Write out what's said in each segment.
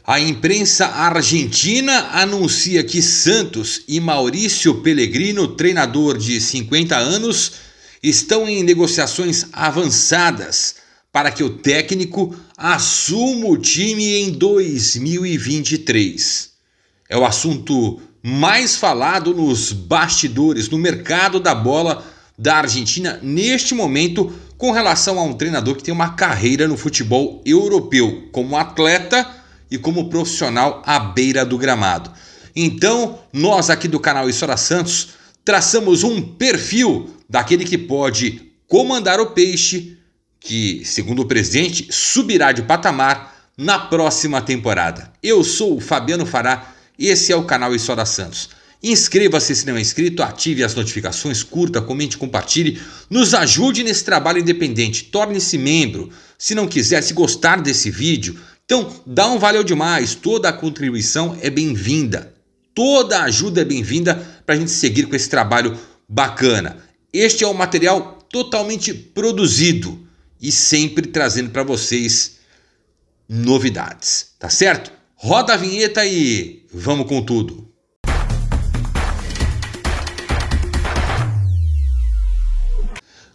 A imprensa argentina anuncia que Santos e Maurício Pellegrino, treinador de 50 anos, estão em negociações avançadas para que o técnico assuma o time em 2023. É o assunto mais falado nos bastidores, no mercado da bola da Argentina neste momento, com relação a um treinador que tem uma carreira no futebol europeu, como atleta e como profissional à beira do gramado. Então, nós aqui do canal História Santos traçamos um perfil daquele que pode comandar o Peixe, que, segundo o presidente, subirá de patamar na próxima temporada. Eu sou o Fabiano Fará, esse é o canal História Santos. Inscreva-se se não é inscrito, ative as notificações, curta, comente, compartilhe, nos ajude nesse trabalho independente, torne-se membro. Se não quiser, se gostar desse vídeo, então dá um valeu demais, toda a contribuição é bem-vinda, toda a ajuda é bem-vinda para a gente seguir com esse trabalho bacana. Este é um material totalmente produzido e sempre trazendo para vocês novidades, tá certo? Roda a vinheta e vamos com tudo.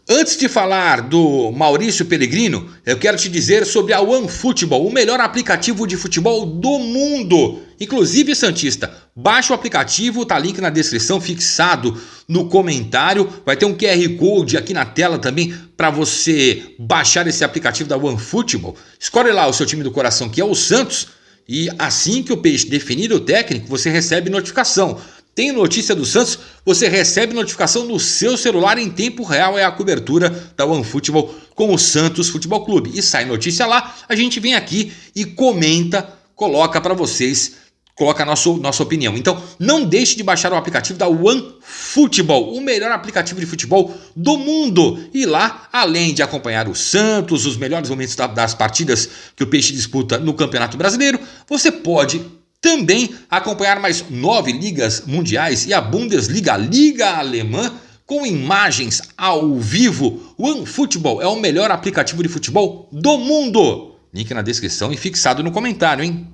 Antes de falar do Maurício Pellegrino, eu quero te dizer sobre a OneFootball, o melhor aplicativo de futebol do mundo. Inclusive, Santista, baixa o aplicativo, tá link na descrição, fixado no comentário. Vai ter um QR Code aqui na tela também para você baixar esse aplicativo da OneFootball. Escolhe lá o seu time do coração, que é o Santos, e assim que o Peixe definir o técnico, você recebe notificação. Tem notícia do Santos, você recebe notificação no seu celular em tempo real, é a cobertura da OneFootball com o Santos Futebol Clube. E sai notícia lá, a gente vem aqui e comenta, coloca para vocês, coloca a nossa opinião. Então não deixe de baixar o aplicativo da OneFootball, o melhor aplicativo de futebol do mundo. E lá, além de acompanhar o Santos, os melhores momentos das partidas que o Peixe disputa no Campeonato Brasileiro, você pode também acompanhar mais 9 ligas mundiais e a Bundesliga, a Liga Alemã, com imagens ao vivo. O OneFootball é o melhor aplicativo de futebol do mundo. Link na descrição e fixado no comentário, hein?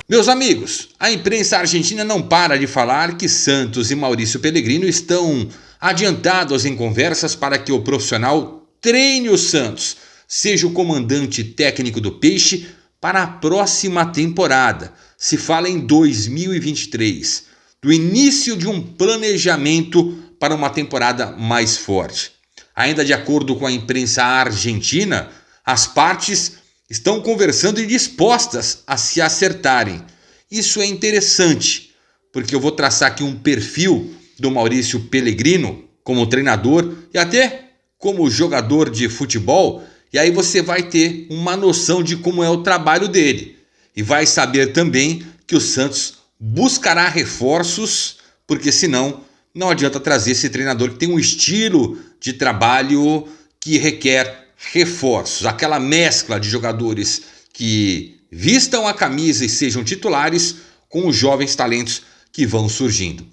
Meus amigos, a imprensa argentina não para de falar que Santos e Maurício Pellegrino estão adiantados em conversas para que o profissional treine o Santos, seja o comandante técnico do Peixe, para a próxima temporada. Se fala em 2023, do início de um planejamento para uma temporada mais forte. Ainda de acordo com a imprensa argentina, as partes estão conversando e dispostas a se acertarem. Isso é interessante, porque eu vou traçar aqui um perfil do Maurício Pellegrino como treinador e até como jogador de futebol. E aí você vai ter uma noção de como é o trabalho dele. E vai saber também que o Santos buscará reforços, porque senão não adianta trazer esse treinador que tem um estilo de trabalho que requer reforços. Aquela mescla de jogadores que vistam a camisa e sejam titulares com os jovens talentos que vão surgindo.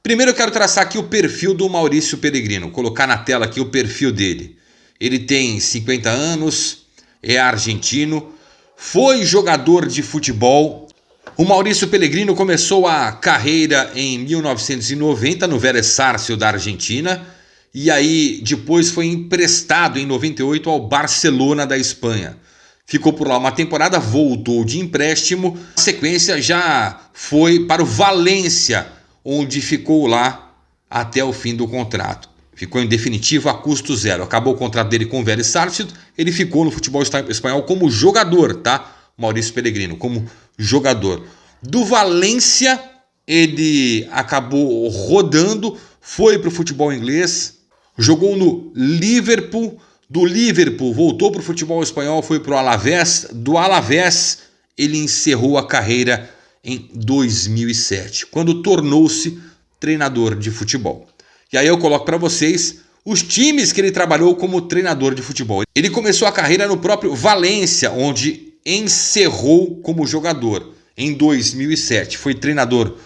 Primeiro eu quero traçar aqui o perfil do Maurício Pellegrino, colocar na tela aqui o perfil dele. Ele tem 50 anos, é argentino, foi jogador de futebol. O Maurício Pellegrino começou a carreira em 1990 no Vélez Sarsfield da Argentina e aí depois foi emprestado em 98 ao Barcelona da Espanha. Ficou por lá uma temporada, voltou de empréstimo. Na sequência já foi para o Valência, onde ficou lá até o fim do contrato. Ficou em definitivo a custo zero. Acabou o contrato dele com o Vélez Sarsfield. Ele ficou no futebol espanhol como jogador, tá? Maurício Pellegrino, como jogador. Do Valência, ele acabou rodando, foi para o futebol inglês, jogou no Liverpool. Do Liverpool, voltou para o futebol espanhol, foi para o Alavés. Do Alavés, ele encerrou a carreira em 2007, quando tornou-se treinador de futebol. E aí eu coloco para vocês os times que ele trabalhou como treinador de futebol. Ele começou a carreira no próprio Valência, onde encerrou como jogador em 2007. Foi treinador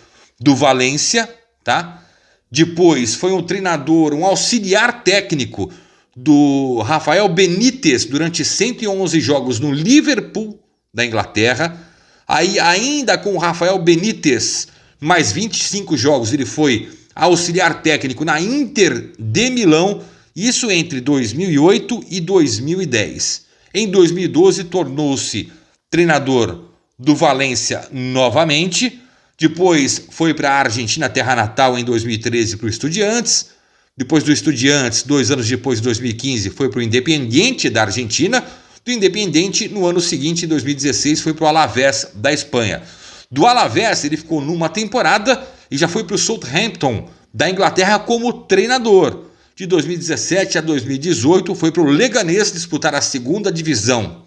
do Valência, tá? Depois foi um treinador, um auxiliar técnico do Rafael Benítez durante 111 jogos no Liverpool da Inglaterra. Aí, ainda com o Rafael Benítez, mais 25 jogos, ele foi auxiliar técnico na Inter de Milão, isso entre 2008 e 2010. Em 2012, tornou-se treinador do Valência novamente. Depois foi para a Argentina, terra natal, em 2013 para o Estudiantes. Depois do Estudiantes, 2 anos depois, em 2015, foi para o Independiente da Argentina. Do Independiente, no ano seguinte, em 2016, foi para o Alavés da Espanha. Do Alavés, ele ficou numa temporada e já foi para o Southampton da Inglaterra como treinador. De 2017 a 2018, foi para o Leganés disputar a segunda divisão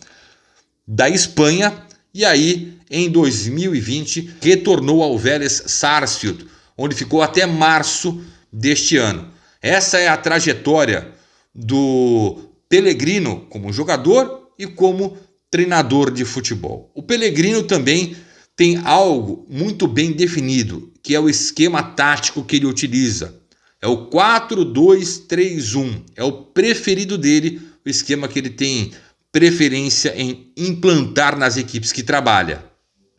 da Espanha. E aí, em 2020, retornou ao Vélez Sarsfield, onde ficou até março deste ano. Essa é a trajetória do Pellegrino como jogador e como treinador de futebol. O Pellegrino também tem algo muito bem definido, que é o esquema tático que ele utiliza. É o 4-2-3-1, é o preferido dele, o esquema que ele tem preferência em implantar nas equipes que trabalha.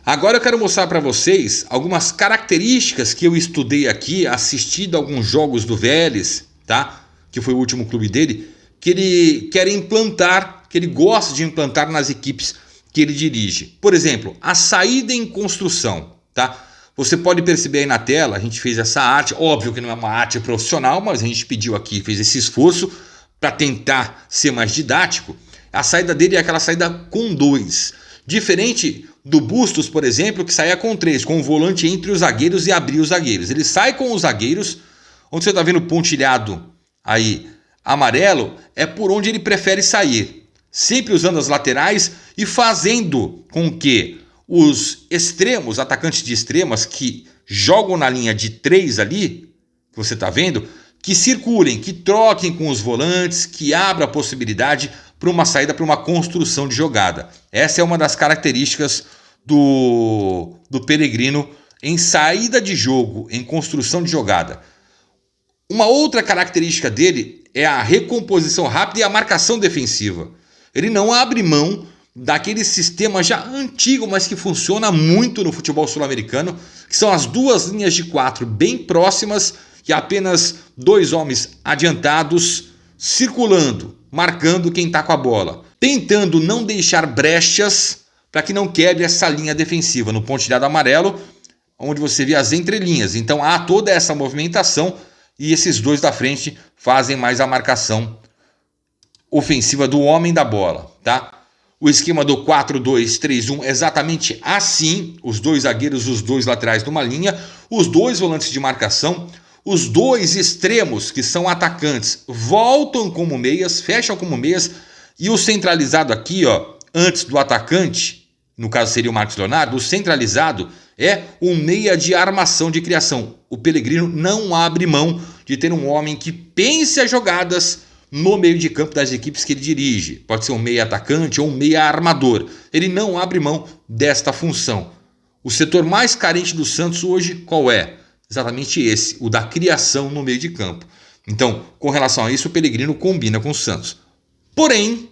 Agora eu quero mostrar para vocês algumas características que eu estudei aqui, assistindo alguns jogos do Vélez, tá? Que foi o último clube dele, que ele quer implantar, que ele gosta de implantar nas equipes que ele dirige. Por exemplo, a saída em construção, tá? Você pode perceber aí na tela, a gente fez essa arte, óbvio que não é uma arte profissional, mas a gente pediu aqui, fez esse esforço para tentar ser mais didático. A saída dele é aquela saída com 2. Diferente do Bustos, por exemplo, que saía com 3, com o volante entre os zagueiros e abria os zagueiros. Ele sai com os zagueiros, onde você está vendo pontilhado aí amarelo, é por onde ele prefere sair. Sempre usando as laterais e fazendo com que os extremos, atacantes de extremas que jogam na linha de 3 ali, que você está vendo, que circulem, que troquem com os volantes, que abra a possibilidade para uma saída, para uma construção de jogada. Essa é uma das características do Pellegrino em saída de jogo, em construção de jogada. Uma outra característica dele é a recomposição rápida e a marcação defensiva. Ele não abre mão daquele sistema já antigo, mas que funciona muito no futebol sul-americano, que são as 2 linhas de 4 bem próximas e apenas 2 homens adiantados circulando, marcando quem está com a bola, tentando não deixar brechas para que não quebre essa linha defensiva. No pontilhado amarelo, onde você vê as entrelinhas. Então há toda essa movimentação e esses 2 da frente fazem mais a marcação ofensiva do homem da bola, tá? O esquema do 4-2-3-1 é exatamente assim, os 2 zagueiros, os 2 laterais numa linha, os 2 volantes de marcação, os 2 extremos, que são atacantes, voltam como meias, fecham como meias, e o centralizado aqui, ó, antes do atacante, no caso seria o Marcos Leonardo, o centralizado é um meia de armação, de criação. O Pellegrino não abre mão de ter um homem que pense as jogadas no meio de campo das equipes que ele dirige. Pode ser um meia atacante ou um meia armador. Ele não abre mão desta função. O setor mais carente do Santos hoje, qual é? Exatamente esse, o da criação no meio de campo. Então, com relação a isso, o Pellegrino combina com o Santos. Porém,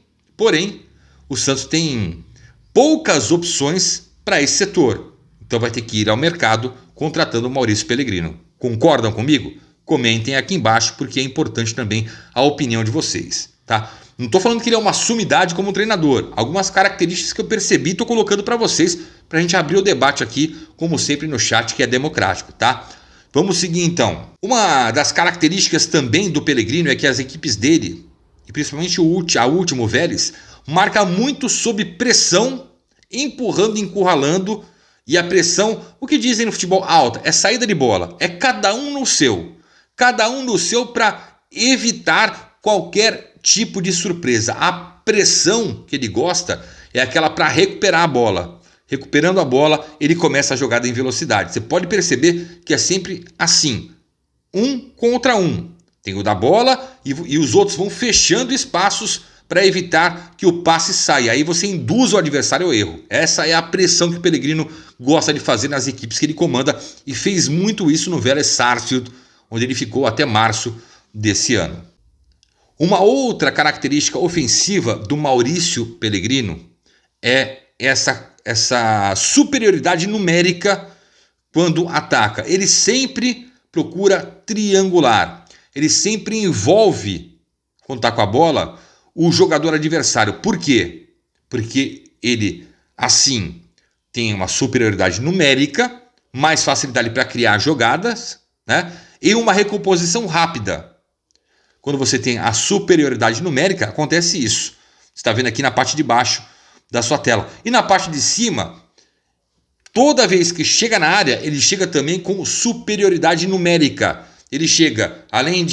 o Santos tem poucas opções para esse setor. Então vai ter que ir ao mercado contratando o Maurício Pellegrino. Concordam comigo? Comentem aqui embaixo, porque é importante também a opinião de vocês, tá? Não estou falando que ele é uma sumidade como treinador. Algumas características que eu percebi, estou colocando para vocês, para a gente abrir o debate aqui, como sempre no chat, que é democrático, tá? Vamos seguir então. Uma das características também do Pellegrino é que as equipes dele, e principalmente a última, o Vélez, marca muito sob pressão, empurrando, encurralando, e a pressão, o que dizem no futebol, alta, é saída de bola, é cada um no seu. Cada um no seu para evitar qualquer tipo de surpresa. A pressão que ele gosta é aquela para recuperar a bola. Recuperando a bola, ele começa a jogada em velocidade. Você pode perceber que é sempre assim. 1 contra 1. Tem o da bola e os outros vão fechando espaços para evitar que o passe saia. Aí você induz o adversário ao erro. Essa é a pressão que o Pellegrino gosta de fazer nas equipes que ele comanda e fez muito isso no Vélez Sarsfield, onde ele ficou até março desse ano. Uma outra característica ofensiva do Maurício Pellegrino é essa superioridade numérica quando ataca. Ele sempre procura triangular. Ele sempre envolve, quando está com a bola, o jogador adversário. Por quê? Porque ele, assim, tem uma superioridade numérica, mais facilidade para criar jogadas, né? E uma recomposição rápida. Quando você tem a superioridade numérica, acontece isso. Você está vendo aqui na parte de baixo da sua tela. E na parte de cima, toda vez que chega na área, ele chega também com superioridade numérica. Ele chega, além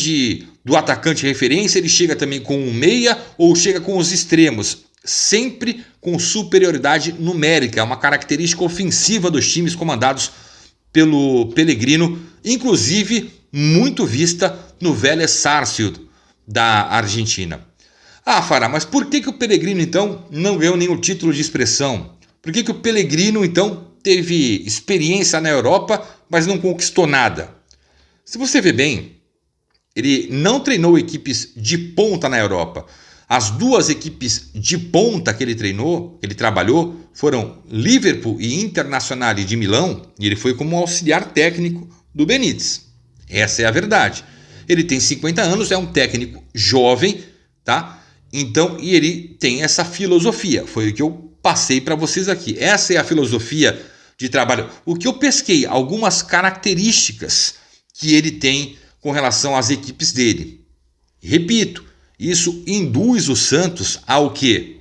do atacante referência, ele chega também com um meia ou chega com os extremos. Sempre com superioridade numérica. É uma característica ofensiva dos times comandados pelo Pellegrino, inclusive muito vista no Vélez Sarsfield da Argentina. Ah, Fará, mas por que o Pellegrino então não ganhou nenhum título de expressão? Por que o Pellegrino então teve experiência na Europa, mas não conquistou nada? Se você vê bem, ele não treinou equipes de ponta na Europa. As duas equipes de ponta que ele treinou, que ele trabalhou, foram Liverpool e Internazionale de Milão, e ele foi como auxiliar técnico do Benítez. Essa é a verdade. Ele tem 50 anos, é um técnico jovem, tá? Então, e ele tem essa filosofia. Foi o que eu passei para vocês aqui. Essa é a filosofia de trabalho. O que eu pesquei, algumas características que ele tem com relação às equipes dele. Repito, isso induz o Santos ao quê?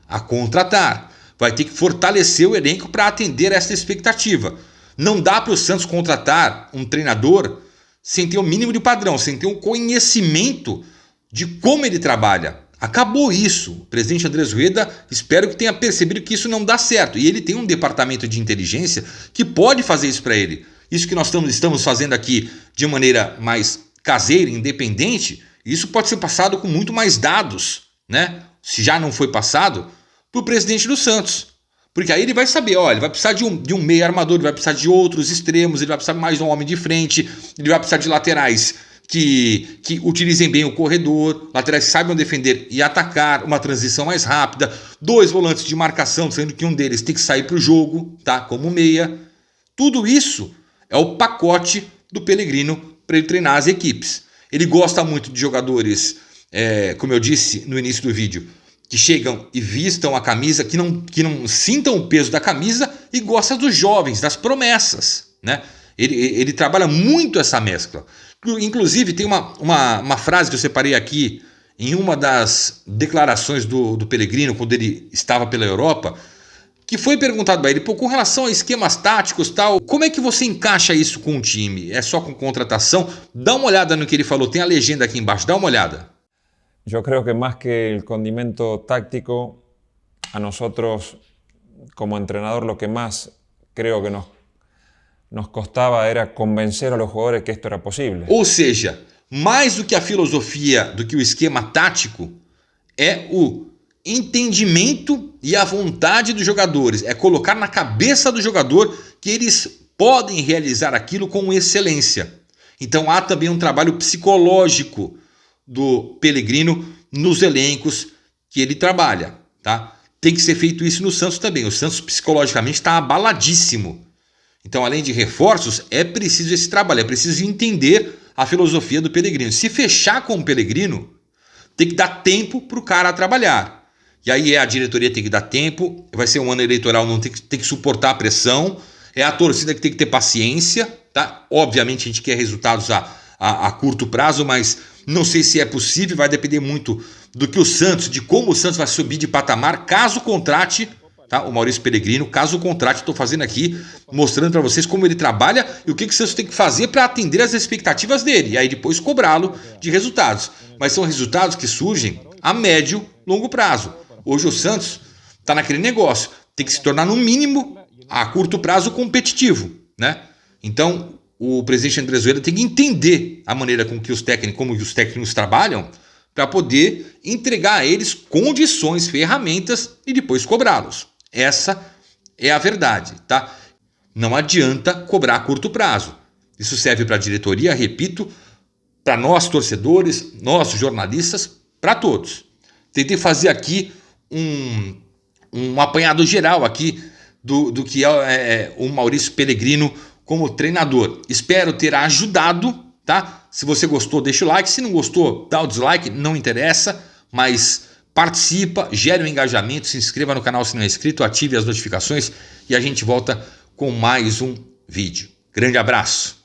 A contratar. Vai ter que fortalecer o elenco para atender essa expectativa. Não dá para o Santos contratar um treinador sem ter o mínimo de padrão, sem ter um conhecimento de como ele trabalha. Acabou isso. O presidente Andrés Rueda, espero que tenha percebido que isso não dá certo. E ele tem um departamento de inteligência que pode fazer isso para ele. Isso que nós estamos fazendo aqui de maneira mais caseira, independente, isso pode ser passado com muito mais dados, né? Se já não foi passado, para o presidente do Santos. Porque aí ele vai saber, ó, ele vai precisar de um meio armador, ele vai precisar de outros extremos, ele vai precisar mais de um homem de frente, ele vai precisar de laterais que utilizem bem o corredor, laterais que saibam defender e atacar, uma transição mais rápida, 2 volantes de marcação, sendo que um deles tem que sair para o jogo, tá? Como meia. Tudo isso é o pacote do Pellegrino para ele treinar as equipes. Ele gosta muito de jogadores, como eu disse no início do vídeo, que chegam e vistam a camisa, que não sintam o peso da camisa, e gosta dos jovens, das promessas, né? Ele trabalha muito essa mescla. Inclusive, tem uma frase que eu separei aqui em uma das declarações do Pellegrino, quando ele estava pela Europa, que foi perguntado a ele, com relação a esquemas táticos, tal, como é que você encaixa isso com o time? É só com contratação? Dá uma olhada no que ele falou, tem a legenda aqui embaixo, dá uma olhada. Yo creo que más que el condimento táctico, a nosotros como entrenador lo que más creo que nos costaba era convencer a los jugadores que esto era posible. Ou seja, mais do que a filosofia, do que o esquema tático, é o entendimento e a vontade dos jogadores. É colocar na cabeça do jogador que eles podem realizar aquilo com excelência. Então há também um trabalho psicológico do Pellegrino nos elencos que ele trabalha, tá? Tem que ser feito isso no Santos também. O Santos psicologicamente está abaladíssimo. Então, além de reforços, é preciso esse trabalho, é preciso entender a filosofia do Pellegrino. Se fechar com o Pellegrino, tem que dar tempo para o cara trabalhar. E aí a diretoria tem que dar tempo, vai ser um ano eleitoral, não tem que suportar a pressão, é a torcida que tem que ter paciência, tá? Obviamente a gente quer resultados a curto prazo, mas não sei se é possível, vai depender muito do que o Santos, de como o Santos vai subir de patamar, caso contrate, tá? O Maurício Pellegrino, caso contrate, estou fazendo aqui, mostrando para vocês como ele trabalha e o que o Santos tem que fazer para atender as expectativas dele, e aí depois cobrá-lo de resultados. Mas são resultados que surgem a médio, longo prazo. Hoje o Santos está naquele negócio, tem que se tornar no mínimo, a curto prazo, competitivo, né? Então, o presidente Andrés Rueda tem que entender a maneira como os técnicos trabalham para poder entregar a eles condições, ferramentas e depois cobrá-los. Essa é a verdade, tá? Não adianta cobrar a curto prazo. Isso serve para a diretoria, repito, para nós torcedores, nós jornalistas, para todos. Tentei fazer aqui um apanhado geral aqui do que é o Maurício Pellegrino como treinador. Espero ter ajudado, tá? Se você gostou, deixa o like. Se não gostou, dá o dislike, não interessa, mas participa, gere um engajamento, se inscreva no canal se não é inscrito, ative as notificações e a gente volta com mais um vídeo. Grande abraço!